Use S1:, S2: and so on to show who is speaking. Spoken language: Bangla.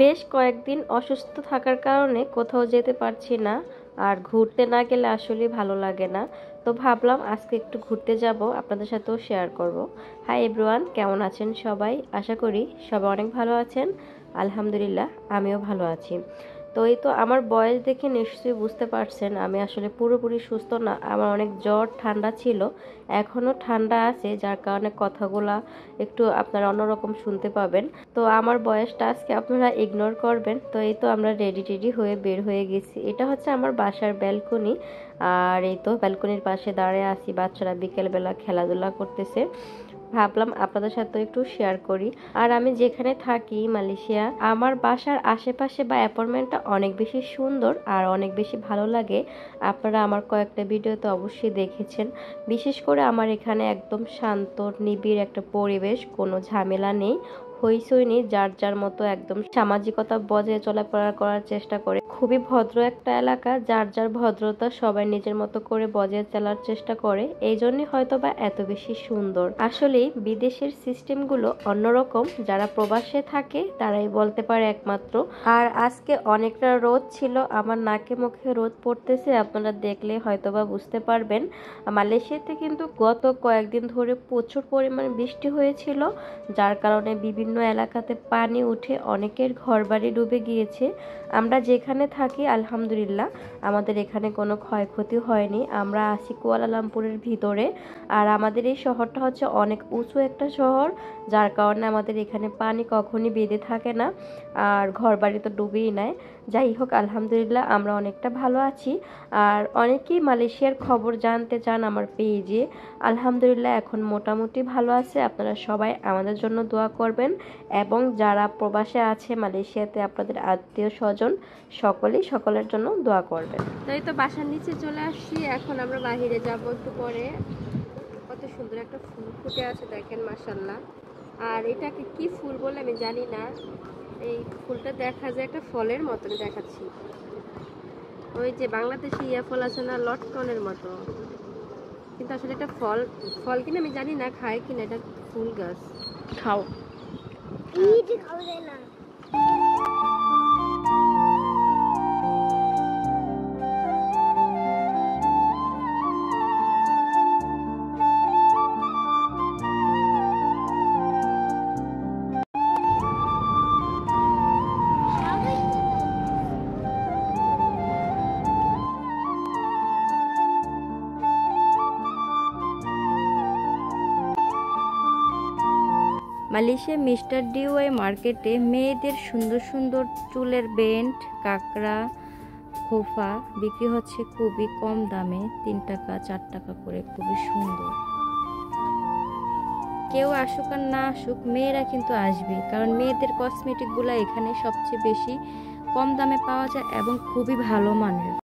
S1: বেশ কয়েকদিন অসুস্থ থাকার কারণে কোথাও যেতে পারছি না। আর ঘুরতে না গেলে আসলে ভালো লাগে না। তো ভাবলাম আজকে একটু ঘুরতে যাব, আপনাদের সাথেও শেয়ার করব। হাই এভরিওয়ান, কেমন আছেন সবাই? আশা করি সবাই অনেক ভালো আছেন। আলহামদুলিল্লাহ, আমিও ভালো আছি। তো এই তো আমার বয়স দেখে নিশ্চয়ই বুঝতে পারছেন আমি আসলে পুরোপুরি সুস্থ না। আমার অনেক জ্বর ঠান্ডা ছিল, এখনও ঠান্ডা আছে, যার কারণে কথাগুলা একটু আপনারা অন্যরকম শুনতে পাবেন। তো আমার বয়সটা আজকে আপনারা ইগনোর করবেন। তো এই তো আমরা রেডি হয়ে বের হয়ে গেছি। এটা হচ্ছে আমার বাসার ব্যালকনি। আর এই তো ব্যালকনির পাশে দাঁড়িয়ে আছি, বাচ্চারা বিকেলবেলা খেলাধুলা করতেছে। ভাবলাম আপনাদের সাথে একটু শেয়ার করি। আর আমি যেখানে থাকি মালয়েশিয়া, আমার বাসার আশেপাশে বা অ্যাপার্টমেন্টটা অনেক বেশি সুন্দর আর অনেক বেশি ভালো লাগে। আপনারা আমার কয়েকটা ভিডিওতে অবশ্যই দেখেছেন। বিশেষ করে আমার এখানে একদম শান্ত নিবিড় একটা পরিবেশ, কোনো ঝামেলা নেই, হইচই নেই। যার যার মতো একদম সামাজিকতা বজায় চলাফেরা করার চেষ্টা করে। খুবই ভদ্র একটা এলাকা, যার যার ভদ্রতা সবাই নিজের মতো করে বজায় চলার চেষ্টা করে। এই জন্যই হয়তো বা এত বেশি সুন্দর। আসলে বিদেশের সিস্টেমগুলো অন্যরকম, যারা প্রবাসে থাকে তারাই বলতে পারে একমাত্র। আর আজকে অনেকটা রোদ ছিল, আমার নাকে মুখে রোদ পড়তেছে, আপনারা দেখলে হয়তো বা বুঝতে পারবেন। মালয়েশিয়াতে কিন্তু গত কয়েকদিন ধরে প্রচুর পরিমাণে বৃষ্টি হয়েছিল, যার কারণে বিভিন্ন এলাকাতে পানি উঠে অনেকের ঘরবাড়ি ডুবে গিয়েছে। আমরা যেখানে থাকি আলহামদুলিল্লাহ আমাদের এখানে কোনো ক্ষয়ক্ষতি হয়নি। আমরা আছি কুয়ালালামপুরের ভিতরে। আর আমাদের এই শহরটা হচ্ছে অনেক উঁচু একটা শহর, যার কারণে আমাদের এখানে পানি কখনই বেঁধে থাকে না, আর ঘরবাড়ি তো ডুবেই নেয়। যাই হোক, আলহামদুলিল্লাহ আমরা অনেকটা ভালো আছি। আর অনেকেই মালয়েশিয়ার খবর জানতে চান আমার পেজে। আলহামদুলিল্লাহ এখন মোটামুটি ভালো আছে। আপনারা সবাই আমাদের জন্য দোয়া করবেন, এবং যারা প্রবাসে আছে মালয়েশিয়াতে আপনাদের আত্মীয় স্বজন সকলেই সকলের জন্য দোয়া করবেন। তাই তো বাসার নিচে চলে আসছি, এখন আমরা বাহিরে যাব একটু পরে। কত সুন্দর একটা ফুল ফুটে আছে দেখেন, মাশাআল্লাহ। আর এটাকে কি ফুল বলে আমি জানি না। এই ফুলটা দেখা যায় একটা ফলের মতন দেখাচ্ছি, ওই যে বাংলাদেশে ইয়া ফল আছে না, লটকনের মতো, কিন্তু আসলে এটা ফল ফল কিনা আমি জানি না, খায় কিনা, এটা ফুল গাছ। খাও খাওয়া যায় না। মালয়েশিয়া মিস্টার ডিওয়াই মার্কেটে মেয়েদের সুন্দর সুন্দর চুলের বেন্ড, কাঁকড়া, খোফা বিক্রি হচ্ছে খুবই কম দামে, 3 টাকা 4 টাকা করে, খুবই সুন্দর। কেউ আসুক আর না আসুক, মেয়েরা কিন্তু আসবে, কারণ মেয়েদের কসমেটিকগুলো এখানে সবচেয়ে বেশি কম দামে পাওয়া যায় এবং খুবই ভালো মানের।